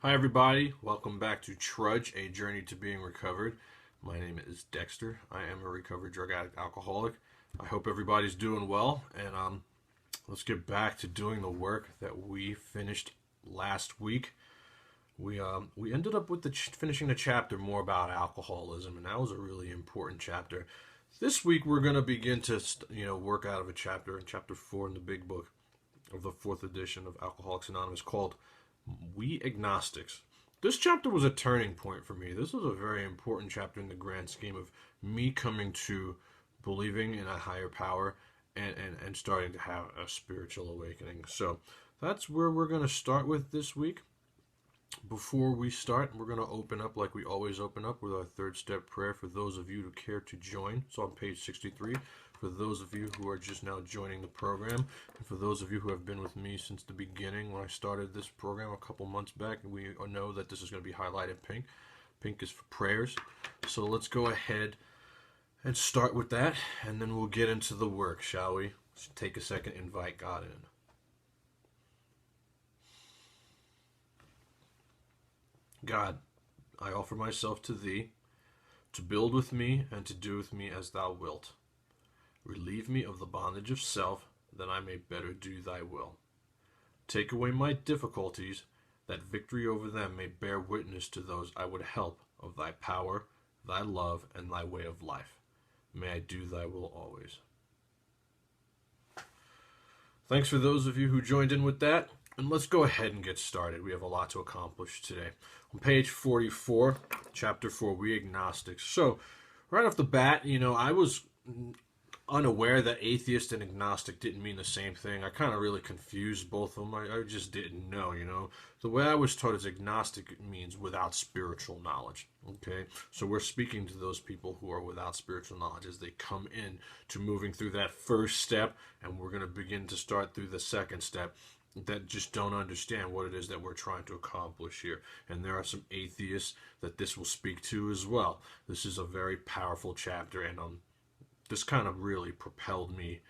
Hi everybody, welcome back to Trudge, a journey to being recovered. My name is Dexter. I am a recovered drug addict alcoholic. I hope everybody's doing well, and let's get back to doing the work that we finished last week. We ended up with finishing the chapter more about alcoholism, and that was a really important chapter. This week we're going to begin to work out of a chapter, chapter 4 in the big book of the 4th edition of Alcoholics Anonymous, called We Agnostics. This chapter was a turning point for me. This was a very important chapter in the grand scheme of me coming to believing in a higher power and starting to have a spiritual awakening. So that's where we're going to start with this week. Before we start, we're going to open up like we always open up with our third step prayer for those of you who care to join. It's on page 63. For those of you who are just now joining the program, and for those of you who have been with me since the beginning when I started this program a couple months back, we know that this is going to be highlighted pink. Pink is for prayers. So let's go ahead and start with that, and then we'll get into the work, shall we? Let's take a second, invite God in. God, I offer myself to Thee, to build with me and to do with me as Thou wilt. Relieve me of the bondage of self, that I may better do Thy will. Take away my difficulties, that victory over them may bear witness to those I would help of Thy power, Thy love, and Thy way of life. May I do Thy will always. Thanks for those of you who joined in with that. And let's go ahead and get started. We have a lot to accomplish today. On page 44, chapter 4, We Agnostics. So, right off the bat, I was unaware that atheist and agnostic didn't mean the same thing. I kind of really confused both of them. I just didn't know, The way I was taught is agnostic means without spiritual knowledge, okay? So we're speaking to those people who are without spiritual knowledge as they come in to moving through that first step, and we're going to begin to start through the second step, that just don't understand what it is that we're trying to accomplish here. And there are some atheists that this will speak to as well. This is a very powerful chapter, and this kind of really propelled me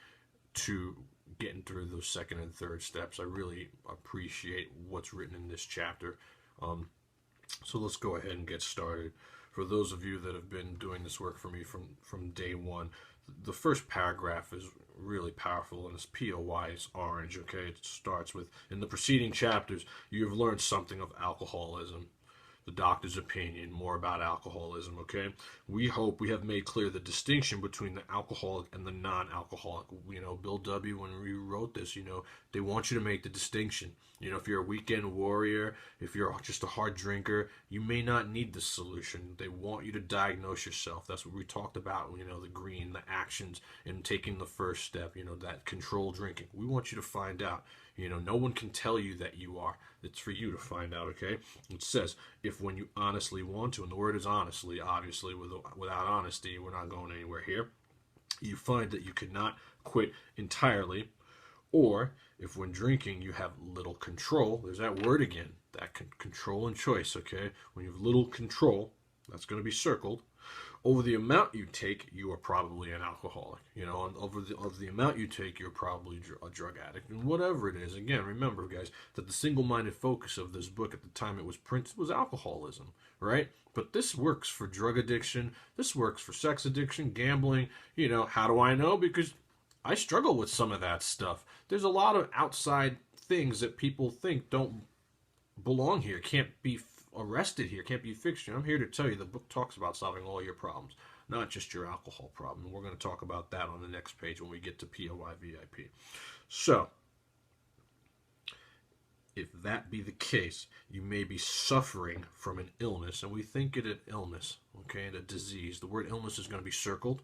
to getting through those second and third steps. I really appreciate what's written in this chapter. So let's go ahead and get started. For those of you that have been doing this work for me from day one, the first paragraph is really powerful, and it's POY, it's orange, okay? It starts with, in the preceding chapters, you have learned something of alcoholism, the doctor's opinion, more about alcoholism, okay? We hope we have made clear the distinction between the alcoholic and the non-alcoholic. Bill W., when we wrote this, they want you to make the distinction. If you're a weekend warrior, if you're just a hard drinker, you may not need this solution. They want you to diagnose yourself. That's what we talked about, the green, the actions, and taking the first step, that controlled drinking. We want you to find out. No one can tell you that you are. It's for you to find out, okay? It says, if when you honestly want to, and the word is honestly, obviously, without honesty, we're not going anywhere here, you find that you cannot quit entirely, or if when drinking you have little control, there's that word again, that control and choice, okay? When you have little control, that's going to be circled, over the amount you take, you are probably an alcoholic. Over the amount you take, you're probably a drug addict. And whatever it is, again, remember, guys, that the single-minded focus of this book at the time it was printed was alcoholism, right? But this works for drug addiction. This works for sex addiction, gambling. How do I know? Because I struggle with some of that stuff. There's a lot of outside things that people think don't belong here, can't be arrested here, can't be fixed here. I'm here to tell you the book talks about solving all your problems, not just your alcohol problem. And we're going to talk about that on the next page when we get to POI VIP. So, if that be the case, you may be suffering from an illness, and we think it an illness, okay, and a disease. The word illness is going to be circled,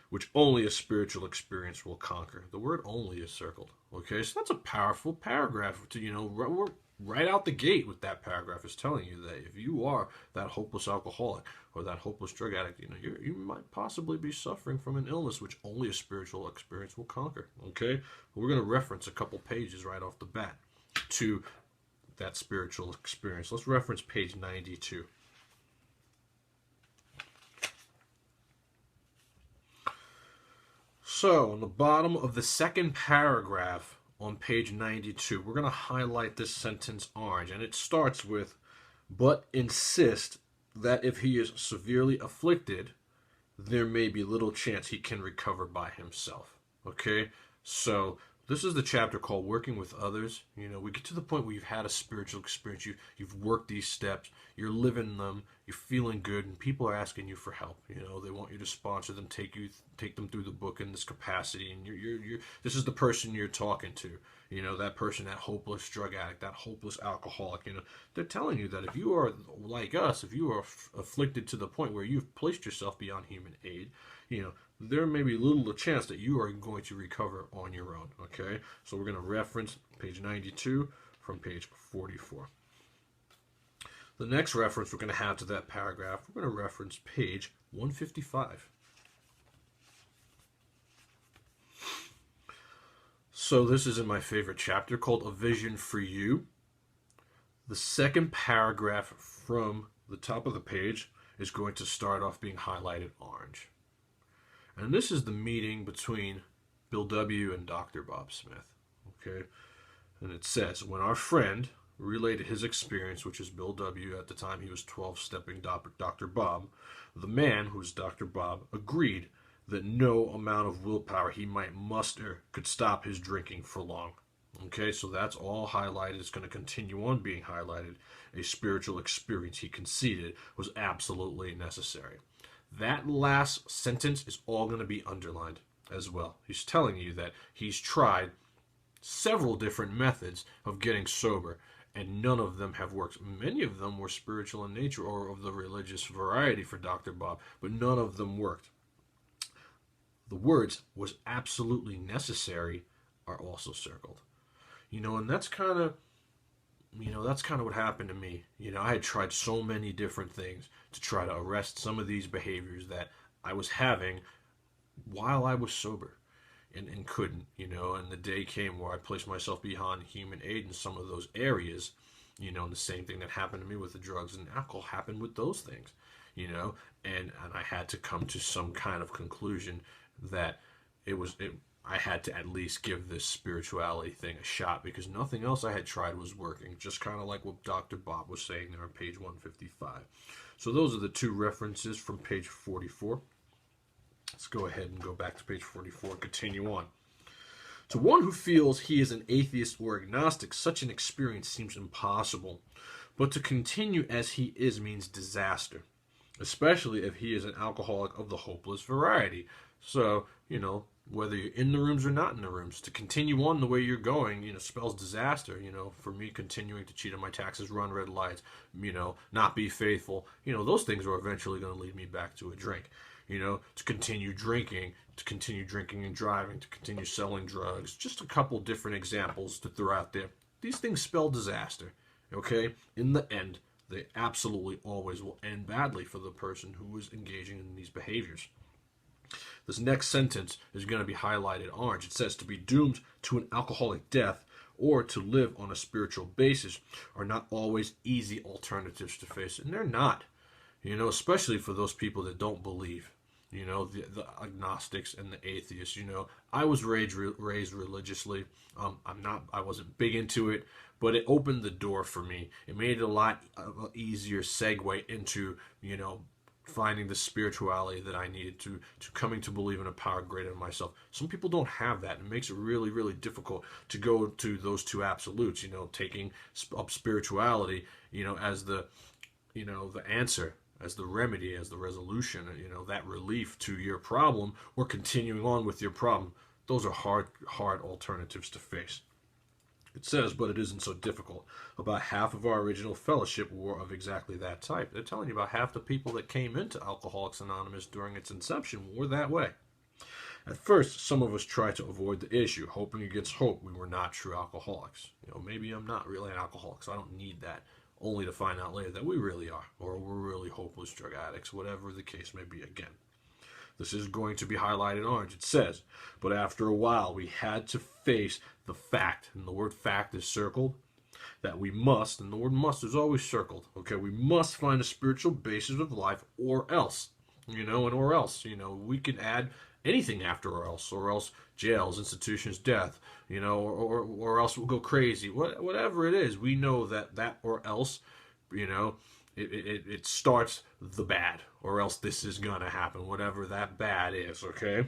which only a spiritual experience will conquer. The word only is circled, okay? So that's a powerful paragraph to, we're right out the gate with that paragraph is telling you that if you are that hopeless alcoholic or that hopeless drug addict, you might possibly be suffering from an illness which only a spiritual experience will conquer, okay? We're going to reference a couple pages right off the bat to that spiritual experience. Let's reference page 92. So, on the bottom of the second paragraph on page 92. We're going to highlight this sentence orange, and it starts with, but insist that if he is severely afflicted, there may be little chance he can recover by himself. Okay? So this is the chapter called Working with Others. You know, we get to the point where you've had a spiritual experience, you've worked these steps, you're living them, you're feeling good, and people are asking you for help. You know, they want you to sponsor them, take them through the book in this capacity, and you're this is the person you're talking to. You know, that person, that hopeless drug addict, that hopeless alcoholic. You know, they're telling you that if you are like us, if you are afflicted to the point where you've placed yourself beyond human aid, you know, there may be little chance that you are going to recover on your own. Okay, so we're going to reference page 92 from page 44. The next reference we're going to have to that paragraph, we're going to reference page 155. So this is in my favorite chapter called A Vision for You. The second paragraph from the top of the page is going to start off being highlighted orange. And this is the meeting between Bill W. and Dr. Bob Smith. Okay? And it says, when our friend related his experience, which is Bill W. At the time he was 12-stepping Dr. Bob, the man, who's Dr. Bob, agreed that no amount of willpower he might muster could stop his drinking for long. Okay, so that's all highlighted. It's going to continue on being highlighted. A spiritual experience, he conceded, was absolutely necessary. That last sentence is all going to be underlined as well. He's telling you that he's tried several different methods of getting sober, and none of them have worked. Many of them were spiritual in nature or of the religious variety for Dr. Bob, but none of them worked. The words "was absolutely necessary" are also circled. You know, and that's kind of what happened to me. You know, I had tried so many different things to try to arrest some of these behaviors that I was having while I was sober, and couldn't, you know, and the day came where I placed myself beyond human aid in some of those areas, you know, and the same thing that happened to me with the drugs and alcohol happened with those things, you know, and I had to come to some kind of conclusion that I had to at least give this spirituality thing a shot, because nothing else I had tried was working, just kind of like what Dr. Bob was saying there on page 155. So those are the two references from page 44. Let's go ahead and go back to page 44 and continue on. To one who feels he is an atheist or agnostic, such an experience seems impossible. But to continue as he is means disaster, especially if he is an alcoholic of the hopeless variety. So, you know, whether you're in the rooms or not in the rooms, to continue on the way you're going, you know, spells disaster. You know, for me, continuing to cheat on my taxes, run red lights, you know, not be faithful, you know, those things are eventually going to lead me back to a drink. You know, to continue drinking and driving, to continue selling drugs. Just a couple different examples to throw out there. These things spell disaster, okay? In the end, they absolutely always will end badly for the person who is engaging in these behaviors. This next sentence is going to be highlighted orange. It says, to be doomed to an alcoholic death or to live on a spiritual basis are not always easy alternatives to face. And they're not, you know, especially for those people that don't believe. You know, the agnostics and the atheists. You know, I was raised religiously. I wasn't big into it, but it opened the door for me. It made it a lot easier segue into, you know, finding the spirituality that I needed to coming to believe in a power greater than myself. Some people don't have that. It makes it really, really difficult to go to those two absolutes. You know, taking up spirituality, you know, as the, you know, the answer, as the remedy, as the resolution, you know, that relief to your problem, or continuing on with your problem. Those are hard alternatives to face. It says, but it isn't so difficult. About half of our original fellowship were of exactly that type. They're telling you about half the people that came into Alcoholics Anonymous during its inception were that way. At first, some of us tried to avoid the issue, hoping against hope we were not true alcoholics. You know, maybe I'm not really an alcoholic, so I don't need that. Only to find out later that we really are, or we're really hopeless drug addicts, whatever the case may be again. This is going to be highlighted orange. It says, but after a while we had to face the fact, and the word fact is circled, that we must, and the word must is always circled, okay, we must find a spiritual basis of life or else, you know, and or else, you know, we can add anything after or else jails, institutions, death, or else we'll go crazy. Whatever it is, we know that or else, it starts the bad, or else this is gonna happen, whatever that bad is, okay?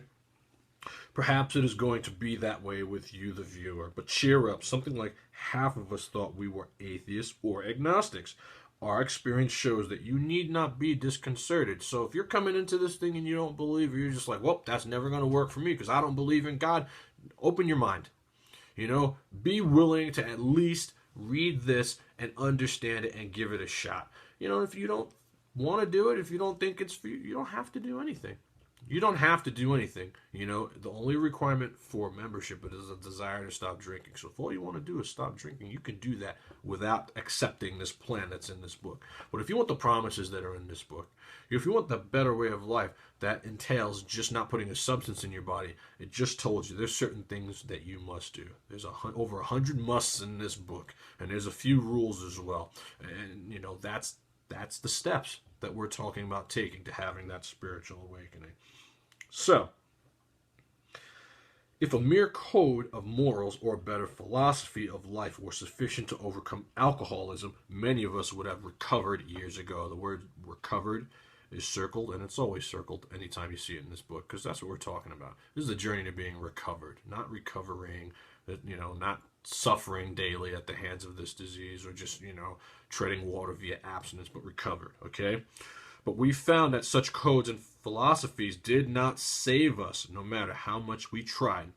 Perhaps it is going to be that way with you, the viewer, but cheer up. Something like half of us thought we were atheists or agnostics. Our experience shows that you need not be disconcerted. So if you're coming into this thing and you don't believe, or you're just like, well, that's never going to work for me because I don't believe in God, open your mind. Be willing to at least read this and understand it and give it a shot. If you don't want to do it, if you don't think it's for you, you don't have to do anything. You don't have to do anything. The only requirement for membership is a desire to stop drinking. So if all you want to do is stop drinking, you can do that without accepting this plan that's in this book. But if you want the promises that are in this book, if you want the better way of life that entails just not putting a substance in your body, it just told you there's certain things that you must do. There's over 100 musts in this book, and there's a few rules as well. And that's the steps that we're talking about taking to having that spiritual awakening. So, if a mere code of morals or a better philosophy of life were sufficient to overcome alcoholism, many of us would have recovered years ago. The word recovered is circled, and it's always circled anytime you see it in this book, because that's what we're talking about. This is the journey to being recovered, not recovering, not suffering daily at the hands of this disease, or just, treading water via abstinence, but recovered, okay? But we found that such codes and philosophies did not save us, no matter how much we tried.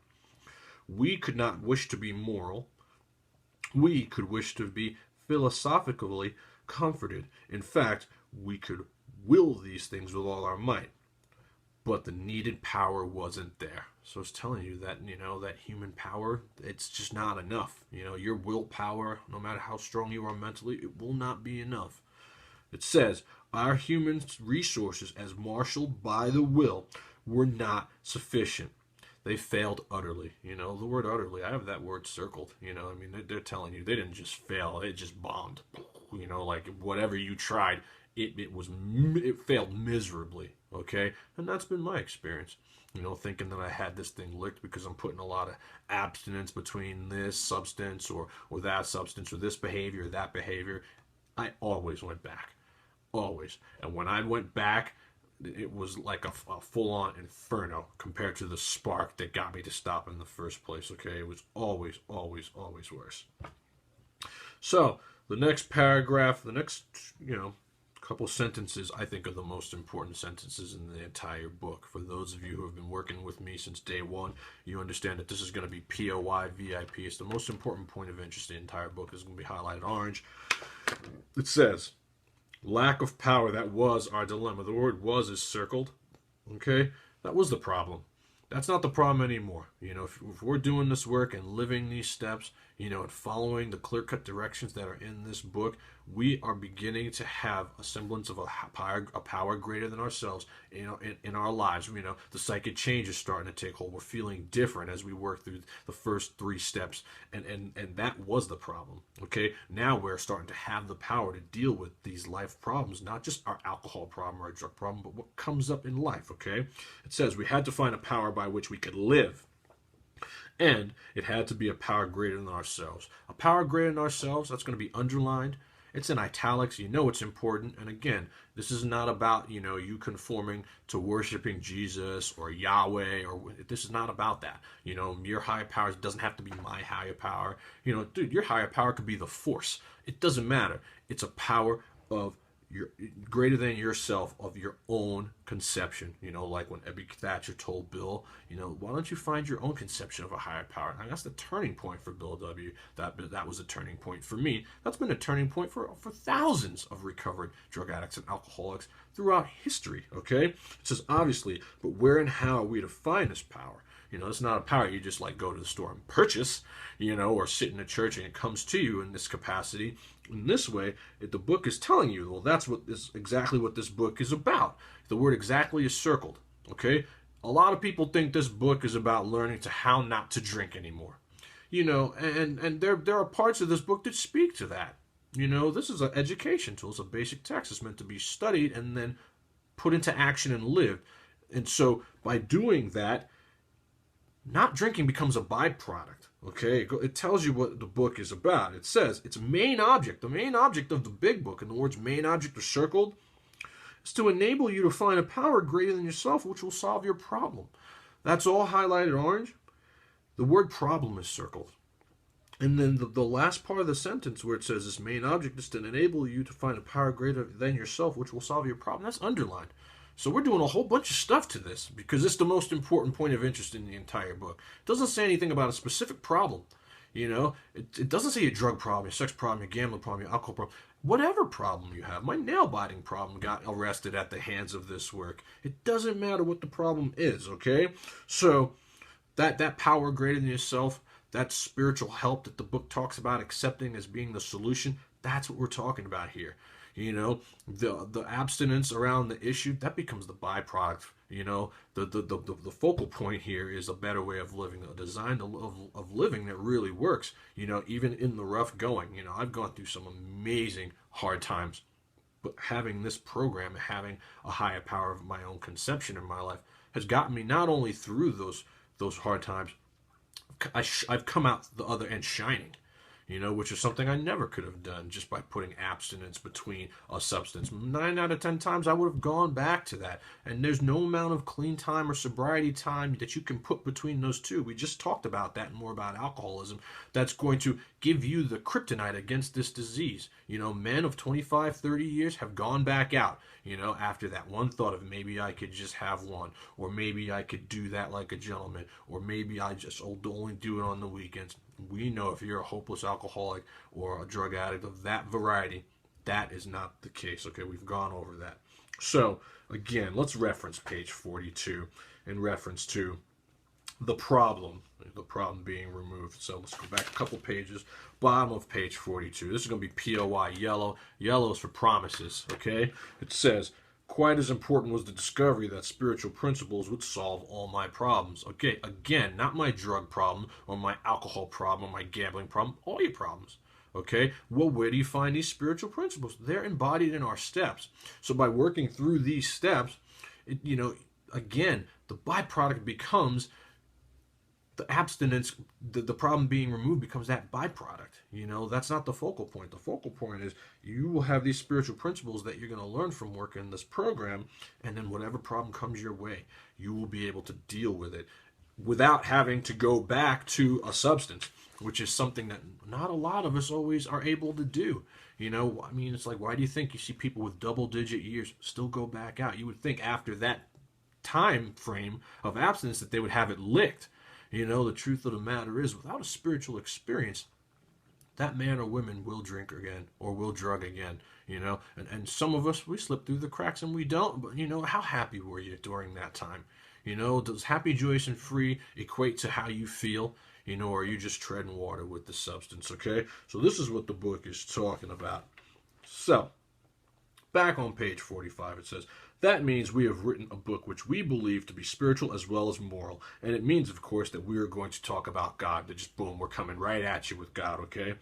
We could not wish to be moral. We could wish to be philosophically comforted. In fact, we could will these things with all our might. But the needed power wasn't there. So it's telling you that, that human power, it's just not enough. Your willpower, no matter how strong you are mentally, it will not be enough. It says, our human resources, as marshaled by the will, were not sufficient. They failed utterly. The word utterly, I have that word circled. They're telling you they didn't just fail, it just bombed. Like whatever you tried, it failed miserably, okay? And that's been my experience. Thinking that I had this thing licked because I'm putting a lot of abstinence between this substance or that substance, or this behavior or that behavior. I always went back. Always. And when I went back, it was like a full-on inferno compared to the spark that got me to stop in the first place, okay? It was always, always, always worse. So, the next paragraph, the next, couple sentences, I think are the most important sentences in the entire book. For those of you who have been working with me since day one, you understand that this is going to be POI VIP. It's the most important point of interest. The entire book is going to be highlighted orange. It says, lack of power, that was our dilemma. The word was is circled, okay? That was the problem. That's not the problem anymore. If we're doing this work and living these steps, and following the clear-cut directions that are in this book, we are beginning to have a semblance of a power greater than ourselves, in our lives. The psychic change is starting to take hold. We're feeling different as we work through the first 3 steps, and that was the problem. Okay, now we're starting to have the power to deal with these life problems, not just our alcohol problem or our drug problem, but what comes up in life. Okay, it says we had to find a power by which we could live. And it had to be a power greater than ourselves. A power greater than ourselves, that's going to be underlined. It's in italics. It's important. And again, this is not about, you conforming to worshiping Jesus or Yahweh. This is not about that. Your higher power doesn't have to be my higher power. Dude, your higher power could be the force. It doesn't matter. It's a power of your greater than yourself, of your own conception. Like when Ebby Thatcher told Bill, why don't you find your own conception of a higher power? And that's the turning point for Bill W. That was a turning point for me. That's been a turning point for thousands of recovered drug addicts and alcoholics throughout history. Okay, it says obviously, but where and how are we to find this power? It's not a power you just go to the store and purchase, or sit in a church and it comes to you in this capacity. In this way, the book is telling you, well, that's exactly what this book is about. The word exactly is circled, okay? A lot of people think this book is about learning how not to drink anymore. And there are parts of this book that speak to that. This is an education tool. It's a basic text. It's meant to be studied and then put into action and lived. And so by doing that, not drinking becomes a byproduct. Okay, it tells you what the book is about. It says its main object, the main object of the big book, and the words main object are circled, is to enable you to find a power greater than yourself which will solve your problem. That's all highlighted orange. The word problem is circled. And then the last part of the sentence where it says this main object is to enable you to find a power greater than yourself which will solve your problem, that's underlined. So we're doing a whole bunch of stuff to this because it's the most important point of interest in the entire book. It doesn't say anything about a specific problem. It doesn't say your drug problem, your sex problem, your gambling problem, your alcohol problem. Whatever problem you have. My nail-biting problem got arrested at the hands of this work. It doesn't matter what the problem is, okay? So that power greater than yourself, that spiritual help that the book talks about accepting as being the solution, that's what we're talking about here. The abstinence around the issue, that becomes the byproduct. The focal point here is a better way of living, a design of living that really works, even in the rough going. I've gone through some amazing hard times, but having this program, having a higher power of my own conception in my life has gotten me not only through those hard times, I've come out the other end shining. Which is something I never could have done just by putting abstinence between a substance. 9 out of 10 times I would have gone back to that. And there's no amount of clean time or sobriety time that you can put between those two. We just talked about that and more about alcoholism. That's going to give you the kryptonite against this disease. Men of 25, 30 years have gone back out, after that one thought of maybe I could just have one, or maybe I could do that like a gentleman, or maybe I just only do it on the weekends. We know if you're a hopeless alcoholic or a drug addict of that variety, that is not the case. Okay, we've gone over that. So, again, let's reference page 42 in reference to the problem being removed. So let's go back a couple pages. Bottom of page 42. This is going to be POI, yellow. Yellow is for promises, okay? It says, quite as important was the discovery that spiritual principles would solve all my problems. Okay, again, not my drug problem or my alcohol problem or my gambling problem, all your problems. Okay, well, where do you find these spiritual principles? They're embodied in our steps. So by working through these steps, again, the byproduct becomes the abstinence, the problem being removed becomes that byproduct. That's not the focal point. The focal point is you will have these spiritual principles that you're going to learn from working in this program, and then whatever problem comes your way, you will be able to deal with it without having to go back to a substance, which is something that not a lot of us always are able to do. It's like, why do you think you see people with double-digit years still go back out? You would think after that time frame of abstinence that they would have it licked. The truth of the matter is, without a spiritual experience, that man or woman will drink again or will drug again, and some of us, we slip through the cracks and we don't, but how happy were you during that time? Does happy, joyous, and free equate to how you feel? Or are you just treading water with the substance, okay? So this is what the book is talking about. So, back on page 45, it says, that means we have written a book which we believe to be spiritual as well as moral. And it means, of course, that we are going to talk about God. That just, boom, we're coming right at you with God, okay?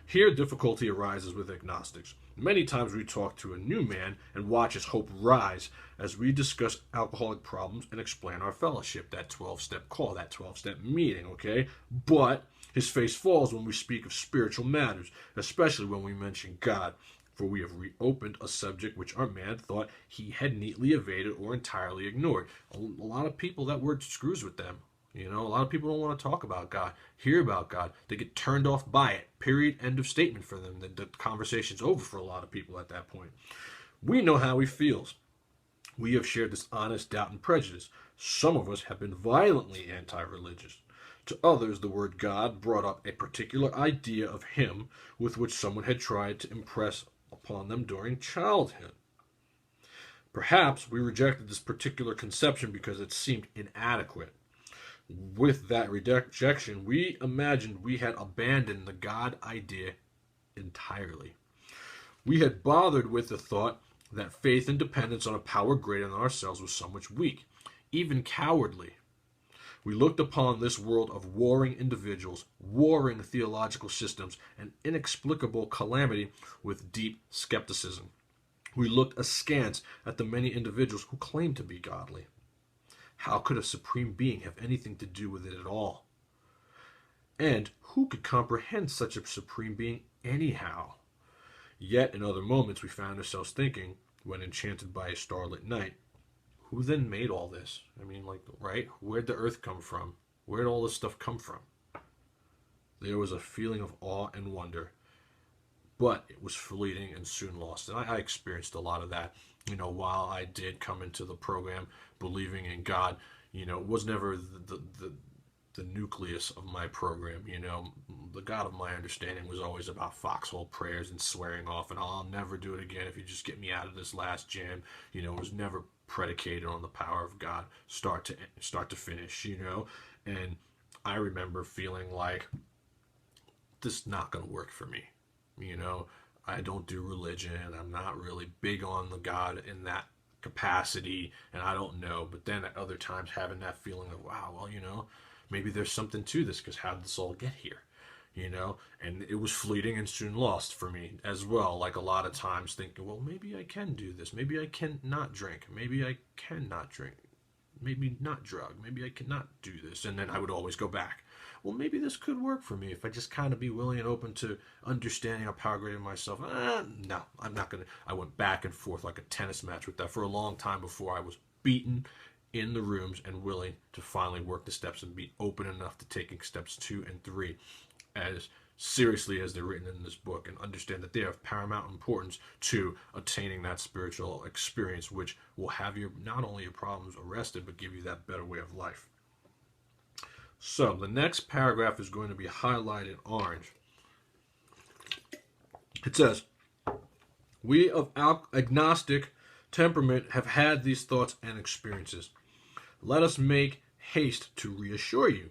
Here, difficulty arises with agnostics. Many times we talk to a new man and watch his hope rise as we discuss alcoholic problems and explain our fellowship, that 12-step call, that 12-step meeting, okay? But his face falls when we speak of spiritual matters, especially when we mention God. For we have reopened a subject which our man thought he had neatly evaded or entirely ignored. A lot of people, that word screws with them. A lot of people don't want to talk about God, hear about God. They get turned off by it. Period. End of statement for them. The conversation's over for a lot of people at that point. We know how he feels. We have shared this honest doubt and prejudice. Some of us have been violently anti-religious. To others, the word God brought up a particular idea of him with which someone had tried to impress upon them during childhood. Perhaps we rejected this particular conception because it seemed inadequate. With that rejection, we imagined we had abandoned the God idea entirely. We had bothered with the thought that faith and dependence on a power greater than ourselves was so much weak, even cowardly. We looked upon this world of warring individuals, warring theological systems, and inexplicable calamity with deep skepticism. We looked askance at the many individuals who claimed to be godly. How could a supreme being have anything to do with it at all? And who could comprehend such a supreme being anyhow? Yet in other moments we found ourselves thinking, when enchanted by a starlit night, who then made all this? I mean, like, right? Where'd the earth come from? Where'd all this stuff come from? There was a feeling of awe and wonder, but it was fleeting and soon lost. And I experienced a lot of that. While I did come into the program believing in God, it was never the nucleus of my program. The God of my understanding was always about foxhole prayers and swearing off, and I'll never do it again if you just get me out of this last jam. It was never predicated on the power of God, start to finish. And I remember feeling like this is not going to work for me. I don't do religion. I'm not really big on the God in that capacity, and I don't know. But then at other times having that feeling of, wow, well, maybe there's something to this, because how did this all get here? And it was fleeting and soon lost for me as well. Like a lot of times thinking, well, maybe I can do this. Maybe I can not drink. Maybe I cannot drink. Maybe not drug. Maybe I cannot do this. And then I would always go back. Well, maybe this could work for me if I just kind of be willing and open to understanding a power greater than myself. No, I'm not going to. I went back and forth like a tennis match with that for a long time before I was beaten in the rooms and willing to finally work the steps and be open enough to taking steps 2 and 3 as seriously as they're written in this book, and understand that they have paramount importance to attaining that spiritual experience, which will have not only your problems arrested, but give you that better way of life. So the next paragraph is going to be highlighted orange. It says, we of agnostic temperament have had these thoughts and experiences. Let us make haste to reassure you.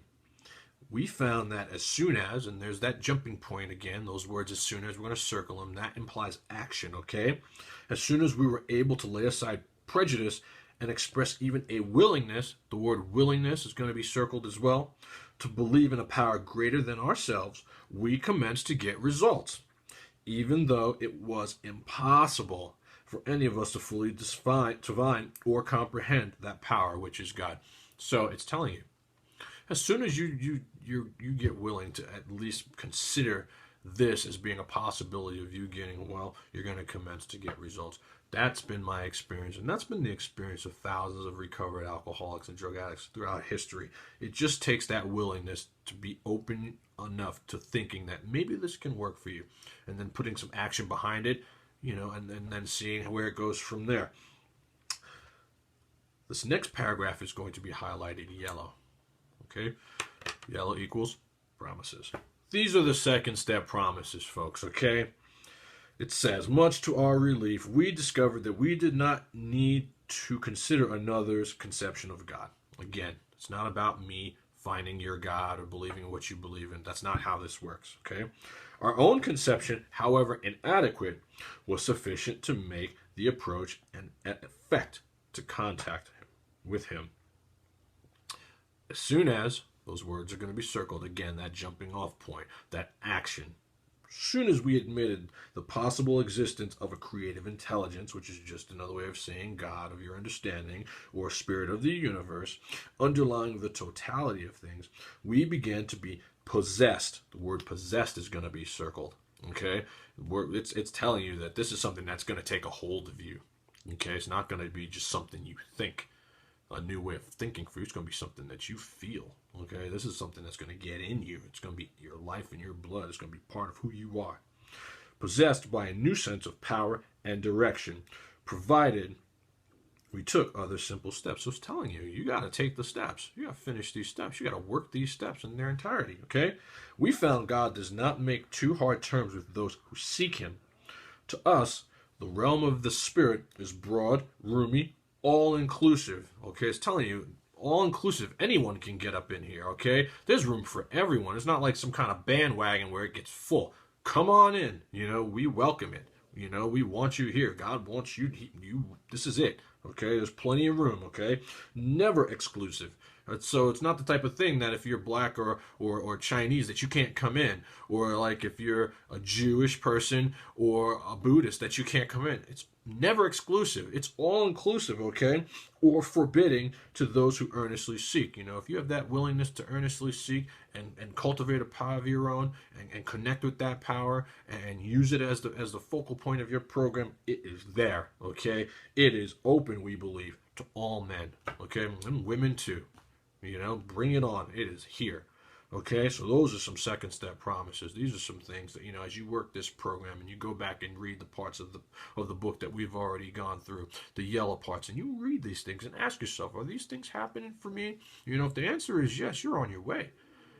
We found that as soon as, and there's that jumping point again, those words as soon as, we're going to circle them, that implies action, okay? As soon as we were able to lay aside prejudice and express even a willingness, the word willingness is going to be circled as well, to believe in a power greater than ourselves, we commenced to get results, even though it was impossible for any of us to fully divine or comprehend that power which is God. So it's telling you, as soon as you get willing to at least consider this as being a possibility of you getting well, you're going to commence to get results. That's been my experience, and that's been the experience of thousands of recovered alcoholics and drug addicts throughout history. It just takes that willingness to be open enough to thinking that maybe this can work for you, and then putting some action behind it, and then seeing where it goes from there. This next paragraph is going to be highlighted yellow. Okay? Yellow equals promises. These are the second step promises, folks, okay? It says, much to our relief, we discovered that we did not need to consider another's conception of God. Again, it's not about me finding your God or believing in what you believe in. That's not how this works, okay? Our own conception, however inadequate, was sufficient to make the approach an effect to contact with him. As soon as, those words are going to be circled, again, that jumping off point, that action. As soon as we admitted the possible existence of a creative intelligence, which is just another way of saying God of your understanding, or spirit of the universe, underlying the totality of things, we began to be possessed. The word possessed is going to be circled. Okay? It's telling you that this is something that's going to take a hold of you. Okay? It's not going to be just something you think. A new way of thinking for you. It's going to be something that you feel. Okay, this is something that's going to get in you. It's going to be your life and your blood. It's going to be part of who you are. Possessed by a new sense of power and direction, provided we took other simple steps. So it's telling you, you got to take the steps. You got to finish these steps. You got to work these steps in their entirety. Okay, we found God does not make too hard terms with those who seek him. To us, the realm of the spirit is broad, roomy, all-inclusive. Okay, it's telling you, all-inclusive. Anyone can get up in here, okay? There's room for everyone. It's not like some kind of bandwagon where it gets full. Come on in. We welcome it. We want you here. God wants you. This is it. Okay, there's plenty of room. Okay, never exclusive. So it's not the type of thing that if you're black or Chinese that you can't come in, or like if you're a Jewish person or a Buddhist that you can't come in. It's never exclusive. It's all inclusive, okay? Or forbidding to those who earnestly seek. You know, if you have that willingness to earnestly seek and cultivate a power of your own and connect with that power and use it as the focal point of your program, it is there, okay? It is open, we believe, to all men, okay? And women too. You know, bring it on. It is here. Okay, so those are some second step promises. These are some things that, you know, as you work this program and you go back and read the parts of the book that we've already gone through, the yellow parts, and you read these things and ask yourself, are these things happening for me? You know, if the answer is yes, you're on your way.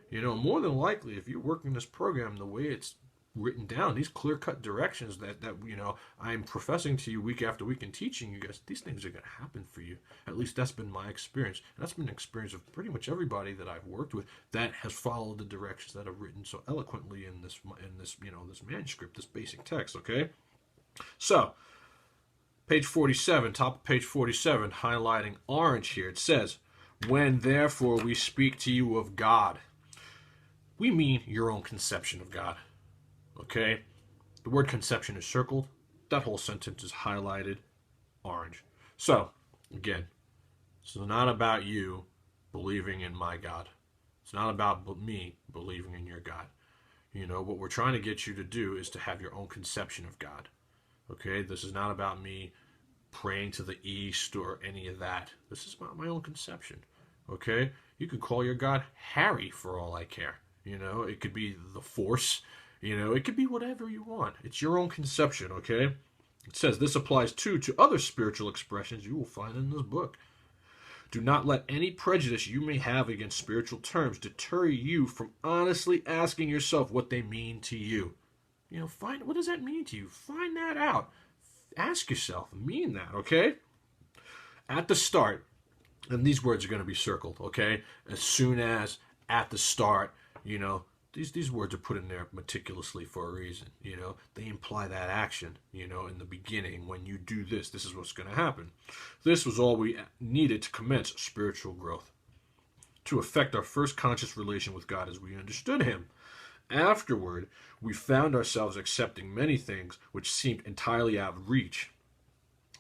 You know, more than likely, if you're working this program the way it's written down, these clear-cut directions that you know I'm professing to you week after week and teaching you guys, these things are going to happen for you. At least that's been my experience, and that's been the experience of pretty much everybody that I've worked with that has followed the directions that are written so eloquently in this you know, this manuscript, this basic text. Okay, so page 47, top of page 47, highlighting orange here, it says, "When therefore we speak to you of God, we mean your own conception of God." Okay? The word conception is circled. That whole sentence is highlighted orange. So, again, it's not about you believing in my God. It's not about me believing in your God. You know, what we're trying to get you to do is to have your own conception of God. Okay? This is not about me praying to the east or any of that. This is about my own conception. Okay? You could call your God Harry for all I care. You know, it could be the Force. You know, it could be whatever you want. It's your own conception, okay? It says this applies too to other spiritual expressions you will find in this book. Do not let any prejudice you may have against spiritual terms deter you from honestly asking yourself what they mean to you. You know, find what does that mean to you? Find that out. Ask yourself, mean that, okay? At the start, and these words are going to be circled, okay? As soon as, at the start, you know, these words are put in there meticulously for a reason. You know, they imply that action. You know, in the beginning, when you do this, this is what's going to happen. This was all we needed to commence spiritual growth, to affect our first conscious relation with God as we understood Him. Afterward, we found ourselves accepting many things which seemed entirely out of reach.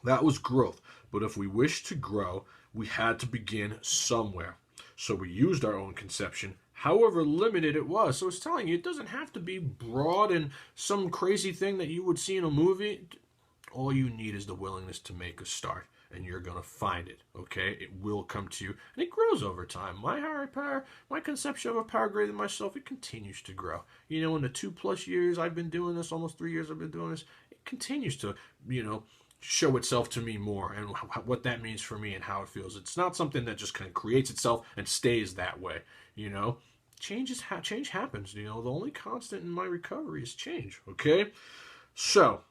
That was growth, but if we wished to grow, we had to begin somewhere. So we used our own conception, however limited it was. So it's telling you it doesn't have to be broad and some crazy thing that you would see in a movie. All you need is the willingness to make a start, and you're going to find it, okay? It will come to you, and it grows over time. My higher power, my conception of a power greater than myself, it continues to grow. You know, in the 2+ years I've been doing this, almost 3 years I've been doing this, it continues to, you know, show itself to me more and what that means for me and how it feels. It's not something that just kind of creates itself and stays that way, you know? Change happens, you know? The only constant in my recovery is change, okay? So,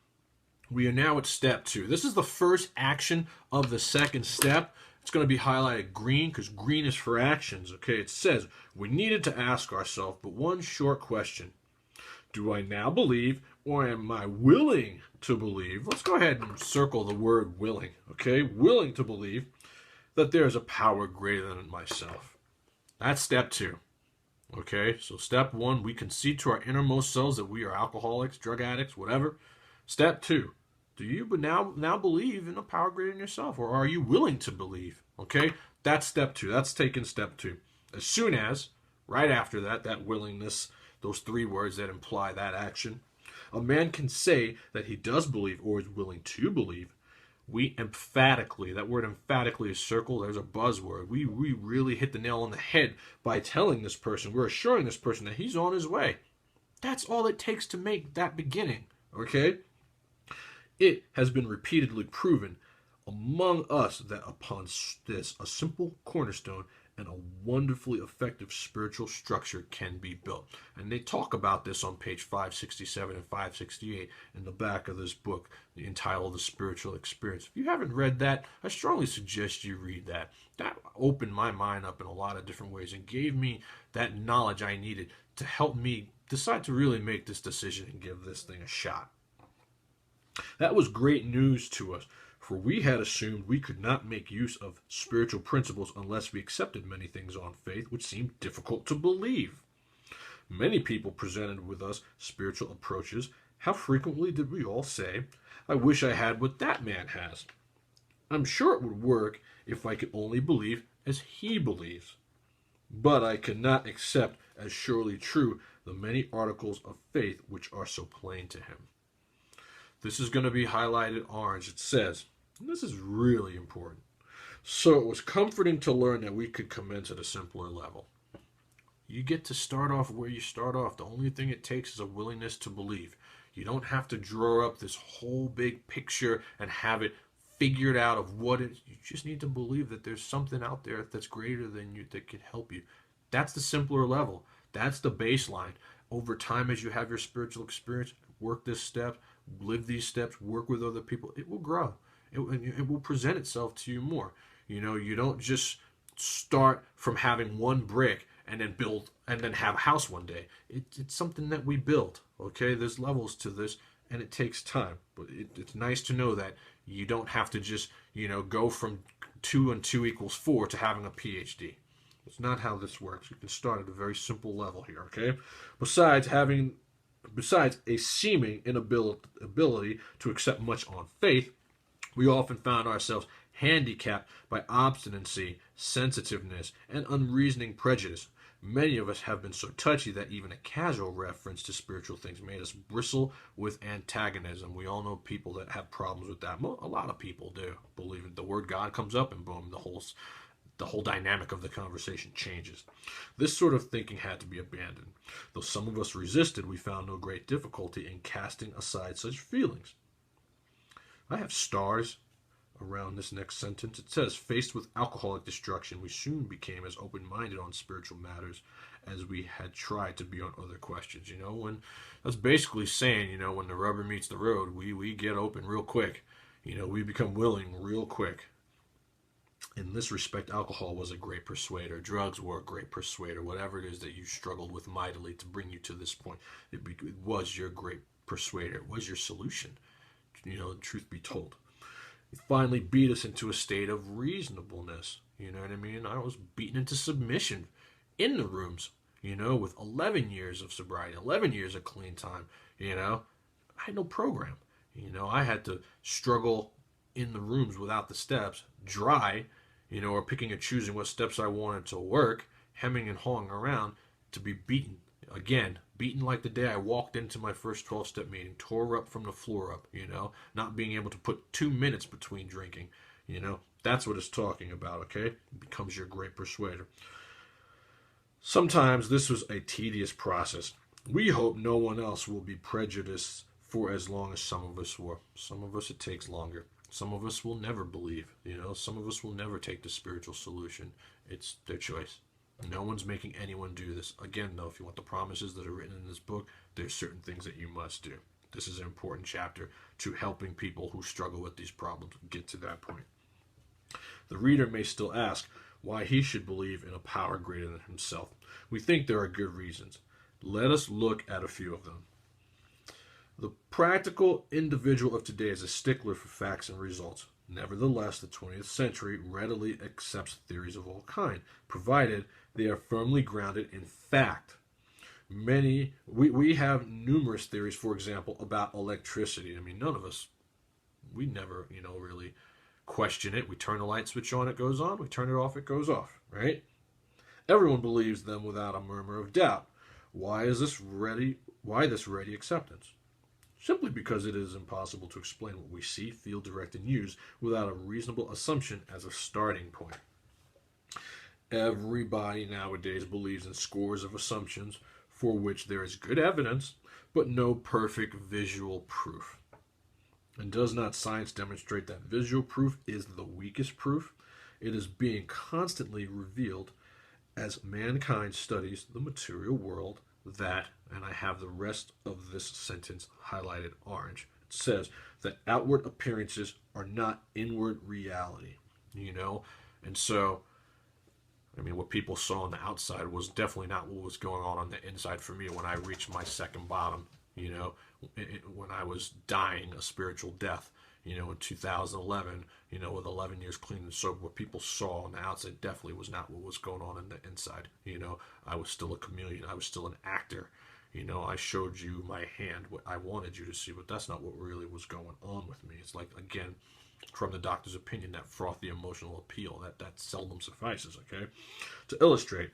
we are now at step 2. This is the first action of the second step. It's going to be highlighted green because green is for actions, okay? It says, we needed to ask ourselves but one short question. Do I now believe, or am I willing to believe? Let's go ahead and circle the word willing, okay? Willing to believe that there is a power greater than myself. That's step 2, okay? So step 1, we concede to our innermost selves that we are alcoholics, drug addicts, whatever. Step 2, do you now believe in a power greater than yourself, or are you willing to believe, okay? That's step 2. That's taking step 2. As soon as, right after that, that willingness, those 3 words that imply that action, a man can say that he does believe or is willing to believe. We emphatically, that word emphatically is circled, there's a buzzword. We really hit the nail on the head by telling this person, we're assuring this person that he's on his way. That's all it takes to make that beginning, okay? It has been repeatedly proven among us that upon this, a simple cornerstone and a wonderfully effective spiritual structure can be built. And they talk about this on page 567 and 568 in the back of this book, entitled The Spiritual Experience. If you haven't read that, I strongly suggest you read that. That opened my mind up in a lot of different ways and gave me that knowledge I needed to help me decide to really make this decision and give this thing a shot. That was great news to us For we had assumed we could not make use of spiritual principles unless we accepted many things on faith which seemed difficult to believe. Many people presented with us spiritual approaches. How frequently did we all say, I wish I had what that man has? I'm sure it would work if I could only believe as he believes. But I cannot accept as surely true the many articles of faith which are so plain to him. This is going to be highlighted orange. It says, and this is really important. So it was comforting to learn that we could commence at a simpler level. You get to start off where you start off. The only thing it takes is a willingness to believe. You don't have to draw up this whole big picture and have it figured out of what it is. You just need to believe that there's something out there that's greater than you that can help you. That's the simpler level. That's the baseline. Over time, as you have your spiritual experience, work this step, live these steps, work with other people, it will grow. It will present itself to you more. You don't just start from having one brick and then build and then have a house one day. It's something that we build. Okay, there's levels to this, and it takes time. But it's nice to know that you don't have to just go from 2 and 2 equals 4 to having a PhD. It's not how this works. You can start at a very simple level here. Okay, besides a seeming inability to accept much on faith, we often found ourselves handicapped by obstinacy, sensitiveness, and unreasoning prejudice. Many of us have been so touchy that even a casual reference to spiritual things made us bristle with antagonism. We all know people that have problems with that. A lot of people do. Believe it. The word God comes up and boom, the whole dynamic of the conversation changes. This sort of thinking had to be abandoned. Though some of us resisted, we found no great difficulty in casting aside such feelings. I have stars around this next sentence. It says, faced with alcoholic destruction, we soon became as open-minded on spiritual matters as we had tried to be on other questions. When that's basically saying, when the rubber meets the road, we get open real quick. We become willing real quick. In this respect, alcohol was a great persuader. Drugs were a great persuader. Whatever it is that you struggled with mightily to bring you to this point, it was your great persuader. It was your solution. Truth be told. It finally beat us into a state of reasonableness. You know what I mean? I was beaten into submission in the rooms, with 11 years of sobriety, 11 years of clean time, I had no program. I had to struggle in the rooms without the steps, dry, or picking and choosing what steps I wanted to work, hemming and hawing around to be beaten. Again, beaten like the day I walked into my first 12-step meeting, tore up from the floor up, not being able to put 2 minutes between drinking, that's what it's talking about, okay? It becomes your great persuader. Sometimes this was a tedious process. We hope no one else will be prejudiced for as long as some of us were. Some of us it takes longer. Some of us will never believe, some of us will never take the spiritual solution. It's their choice. No one's making anyone do this. Again, though, if you want the promises that are written in this book, there's certain things that you must do. This is an important chapter to helping people who struggle with these problems get to that point. The reader may still ask why he should believe in a power greater than himself. We think there are good reasons. Let us look at a few of them. The practical individual of today is a stickler for facts and results. Nevertheless, the 20th century readily accepts theories of all kinds, provided they are firmly grounded in fact. We have numerous theories, for example, about electricity. None of us, we never, really question it. We turn the light switch on, it goes on. We turn it off, it goes off, right? Everyone believes them without a murmur of doubt. Why this ready acceptance? Simply because it is impossible to explain what we see, feel, direct, and use without a reasonable assumption as a starting point. Everybody nowadays believes in scores of assumptions for which there is good evidence, but no perfect visual proof. And does not science demonstrate that visual proof is the weakest proof? It is being constantly revealed as mankind studies the material world that, and I have the rest of this sentence highlighted orange, it says that outward appearances are not inward reality, and so, what people saw on the outside was definitely not what was going on the inside for me when I reached my second bottom, when I was dying a spiritual death, in 2011, with 11 years clean and sober, what people saw on the outside definitely was not what was going on in the inside. I was still a chameleon. I was still an actor. I showed you my hand, what I wanted you to see, but that's not what really was going on with me. It's like, again, from the doctor's opinion, that frothy emotional appeal, that seldom suffices, okay? To illustrate,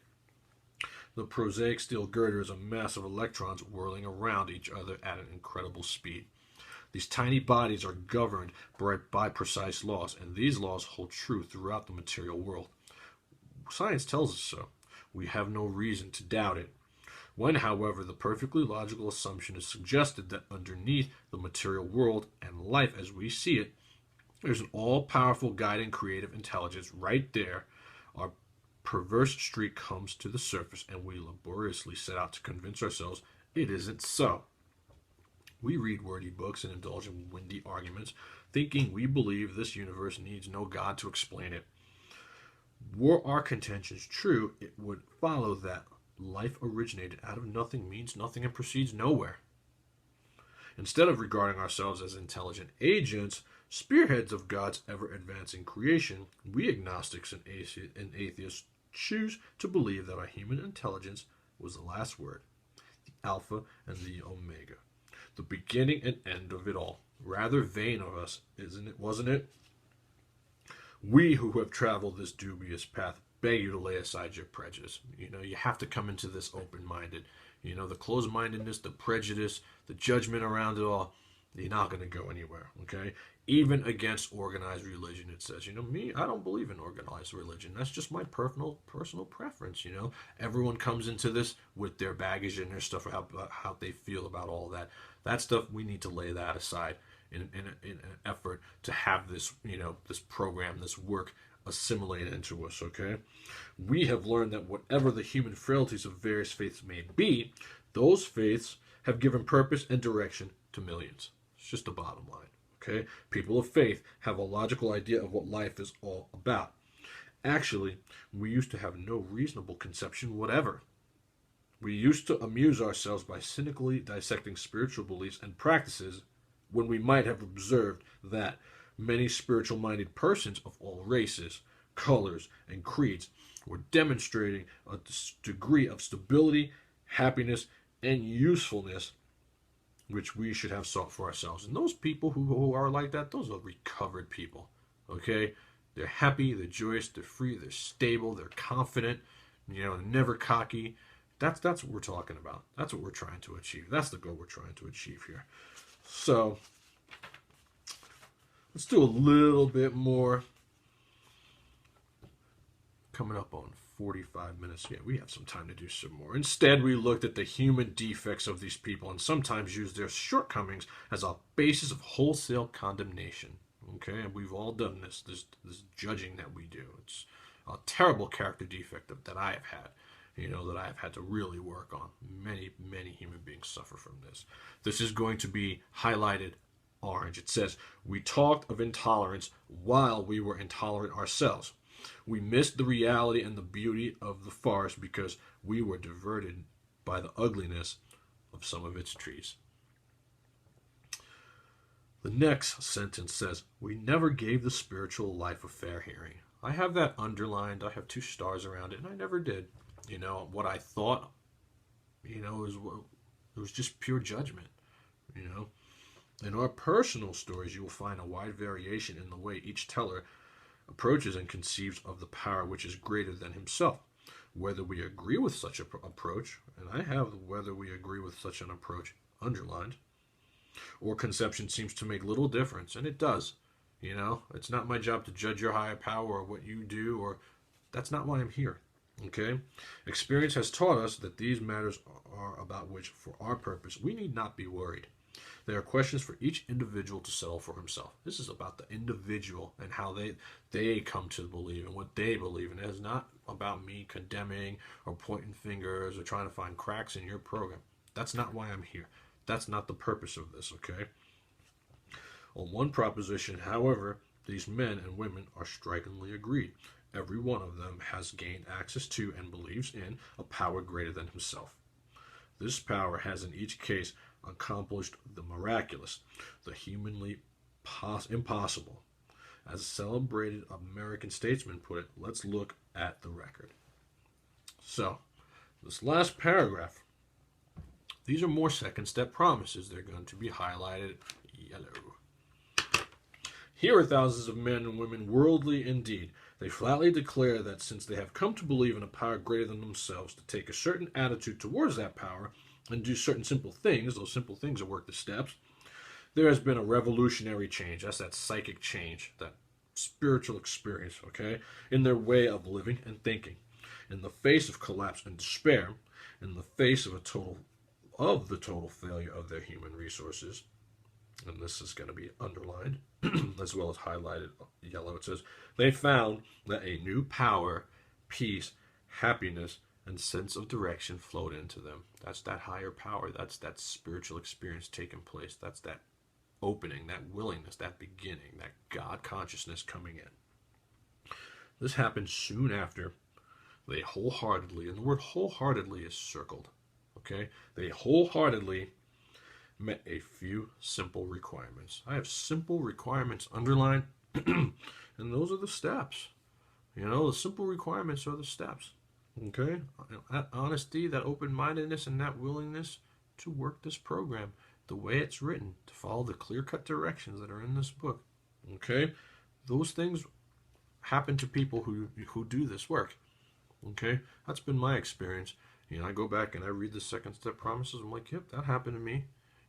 the prosaic steel girder is a mass of electrons whirling around each other at an incredible speed. These tiny bodies are governed by precise laws, and these laws hold true throughout the material world. Science tells us so. We have no reason to doubt it. When, however, the perfectly logical assumption is suggested that underneath the material world and life as we see it, there's an all-powerful guiding creative intelligence right there, our perverse streak comes to the surface, and we laboriously set out to convince ourselves it isn't so. We read wordy books and indulge in windy arguments, thinking we believe this universe needs no God to explain it. Were our contentions true, it would follow that life originated out of nothing, means nothing, and proceeds nowhere. Instead of regarding ourselves as intelligent agents, spearheads of God's ever-advancing creation, we agnostics and atheists choose to believe that our human intelligence was the last word, the Alpha and the Omega, the beginning and end of it all. Rather vain of us, wasn't it? We who have traveled this dubious path beg you to lay aside your prejudice. You have to come into this open-minded. The closed-mindedness, the prejudice, the judgment around it all, you're not going to go anywhere, okay? Even against organized religion, it says, me, I don't believe in organized religion. That's just my personal preference, Everyone comes into this with their baggage and their stuff, how they feel about all that. That stuff, we need to lay that aside in an effort to have this, this program, this work assimilated into us, okay? We have learned that whatever the human frailties of various faiths may be, those faiths have given purpose and direction to millions. It's just the bottom line. Okay? People of faith have a logical idea of what life is all about. Actually, we used to have no reasonable conception whatever. We used to amuse ourselves by cynically dissecting spiritual beliefs and practices when we might have observed that many spiritual-minded persons of all races, colors, and creeds were demonstrating a degree of stability, happiness, and usefulness which we should have sought for ourselves. And those people who are like that, those are recovered people, okay? They're happy, they're joyous, they're free, they're stable, they're confident, never cocky. That's what we're talking about. That's what we're trying to achieve. That's the goal we're trying to achieve here. So, let's do a little bit more. Coming up on 45 minutes. Yeah, we have some time to do some more. Instead, we looked at the human defects of these people and sometimes used their shortcomings as a basis of wholesale condemnation. Okay, and we've all done this judging that we do. It's a terrible character defect that I have had, that I have had to really work on. Many, many human beings suffer from this. This is going to be highlighted orange. It says, we talked of intolerance while we were intolerant ourselves. We missed the reality and the beauty of the forest because we were diverted by the ugliness of some of its trees. The next sentence says, we never gave the spiritual life a fair hearing. I have that underlined. I have 2 stars around it, and I never did. What I thought, it was just pure judgment, In our personal stories, you will find a wide variation in the way each teller approaches and conceives of the power which is greater than himself. Whether we agree with such an approach, and I have whether we agree with such an approach underlined, or conception seems to make little difference, and it does. It's not my job to judge your higher power or what you do, or that's not why I'm here. Okay? Experience has taught us that these matters are about which, for our purpose, we need not be worried. They are questions for each individual to settle for himself. This is about the individual and how they come to believe and what they believe. And it is not about me condemning or pointing fingers or trying to find cracks in your program. That's not why I'm here. That's not the purpose of this, okay? On one proposition, however, these men and women are strikingly agreed. Every one of them has gained access to and believes in a power greater than himself. This power has in each case accomplished the miraculous, the humanly impossible. As a celebrated American statesman put it, let's look at the record. So, this last paragraph, these are more second step promises. They're going to be highlighted yellow. Here are thousands of men and women worldly indeed. They flatly declare that since they have come to believe in a power greater than themselves, to take a certain attitude towards that power and do certain simple things, those simple things are work the steps, there has been a revolutionary change. That's that psychic change, that spiritual experience, okay, in their way of living and thinking. In the face of collapse and despair, in the face of the total failure of their human resources, and this is going to be underlined as well as highlighted yellow, it says, they found that a new power, peace, happiness, and sense of direction flowed into them. That's that higher power. That's that spiritual experience taking place. That's that opening, that willingness, that beginning, that God consciousness coming in. This happened soon after they wholeheartedly, and the word wholeheartedly is circled, okay? They wholeheartedly met a few simple requirements. I have simple requirements underlined, and those are the steps. You know, the simple requirements are the steps, okay? That honesty, that open-mindedness, and that willingness to work this program the way it's written, to follow the clear-cut directions that are in this book, okay? Those things happen to people who do this work, okay? That's been my experience. You know, I go back and I read the second step promises. I'm like, yep, that happened to me,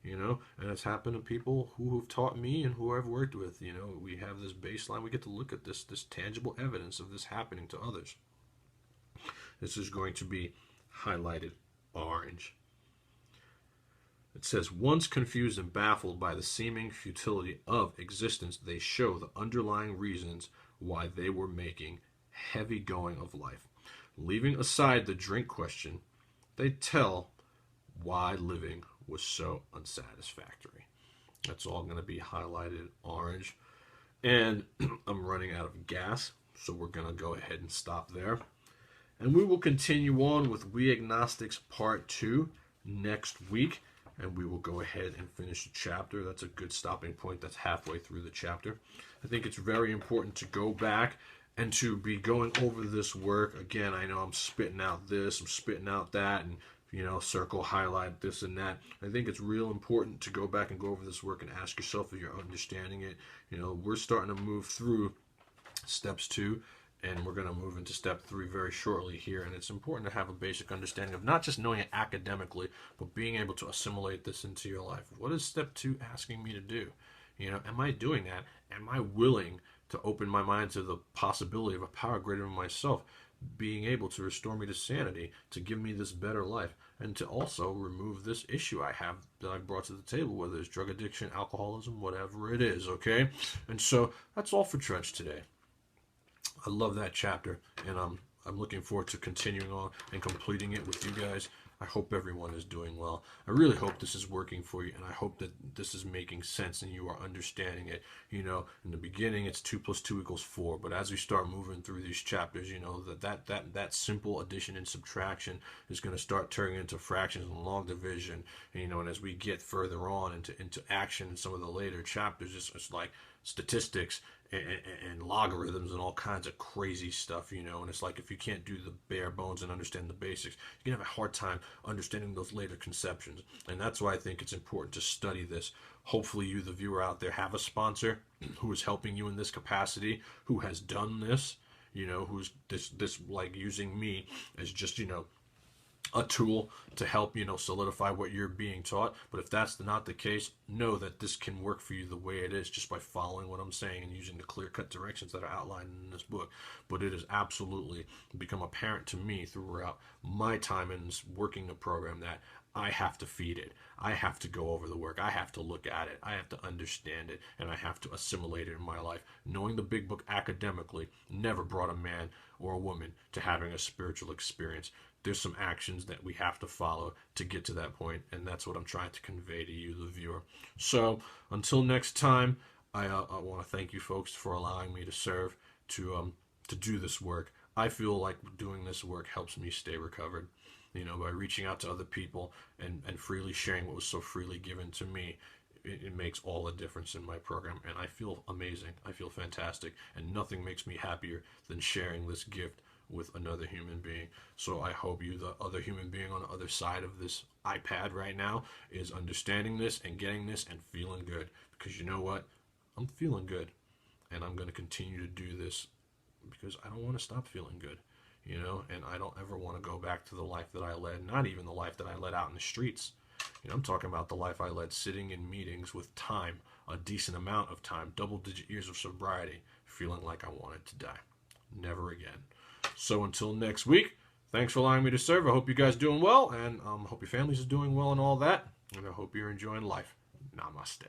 you know, and it's happened to people who have taught me and who I've worked with. You know, we have this baseline. We get to look at this tangible evidence of this happening to others. This is going to be highlighted orange. It says, once confused and baffled by the seeming futility of existence, they show the underlying reasons why they were making heavy going of life. Leaving aside the drink question, they tell why living was so unsatisfactory. That's all going to be highlighted orange. And I'm running out of gas, so we're going to go ahead and stop there. And we will continue on with We Agnostics Part 2 next week. And we will go ahead and finish the chapter. That's a good stopping point. That's halfway through the chapter. I think it's very important to go back and to be going over this work. Again, I know I'm spitting out this, I'm spitting out that, and, you know, circle, highlight this and that. I think it's real important to go back and go over this work and ask yourself if you're understanding it. You know, we're starting to move through steps 2. And we're going to move into step 3 very shortly here. And it's important to have a basic understanding of not just knowing it academically, but being able to assimilate this into your life. What is step 2 asking me to do? You know, am I doing that? Am I willing to open my mind to the possibility of a power greater than myself being able to restore me to sanity, to give me this better life, and to also remove this issue I have that I've brought to the table, whether it's drug addiction, alcoholism, whatever it is, okay? And so that's all for Trudge today. I love that chapter, and I'm looking forward to continuing on and completing it with you guys. I hope everyone is doing well. I really hope this is working for you, and I hope that this is making sense and you are understanding it. You know, in the beginning, it's 2 + 2 = 4, but as we start moving through these chapters, you know, that simple addition and subtraction is going to start turning into fractions and long division. And, you know, and as we get further on into action in some of the later chapters, it's like statistics and logarithms and all kinds of crazy stuff, you know. And it's like, if you can't do the bare bones and understand the basics, you can have a hard time understanding those later conceptions. And that's why I think it's important to study this. Hopefully you, the viewer out there, have a sponsor who is helping you in this capacity, who has done this, you know, who's this like using me as just, you know, a tool to help, you know, solidify what you're being taught. But if that's not the case, know that this can work for you the way it is, just by following what I'm saying and using the clear-cut directions that are outlined in this book. But it has absolutely become apparent to me throughout my time in working the program that I have to feed it. I have to go over the work. I have to look at it. I have to understand it. And I have to assimilate it in my life. Knowing the big book academically never brought a man or a woman to having a spiritual experience. There's some actions that we have to follow to get to that point, and that's what I'm trying to convey to you, the viewer. So until next time, I want to thank you folks for allowing me to serve, to do this work. I feel like doing this work helps me stay recovered, you know, by reaching out to other people and freely sharing what was so freely given to me. it makes all the difference in my program, and I feel amazing. I feel fantastic, and nothing makes me happier than sharing this gift with another human being. So I hope you, the other human being on the other side of this iPad right now, is understanding this and getting this and feeling good. Because you know what? I'm feeling good, and I'm going to continue to do this because I don't want to stop feeling good, you know, and I don't ever want to go back to the life that I led, not even the life that I led out in the streets. You know, I'm talking about the life I led sitting in meetings with time, a decent amount of time, double-digit years of sobriety, feeling like I wanted to die. Never again. So until next week, thanks for allowing me to serve. I hope you guys are doing well, and hope your families are doing well and all that, and I hope you're enjoying life. Namaste.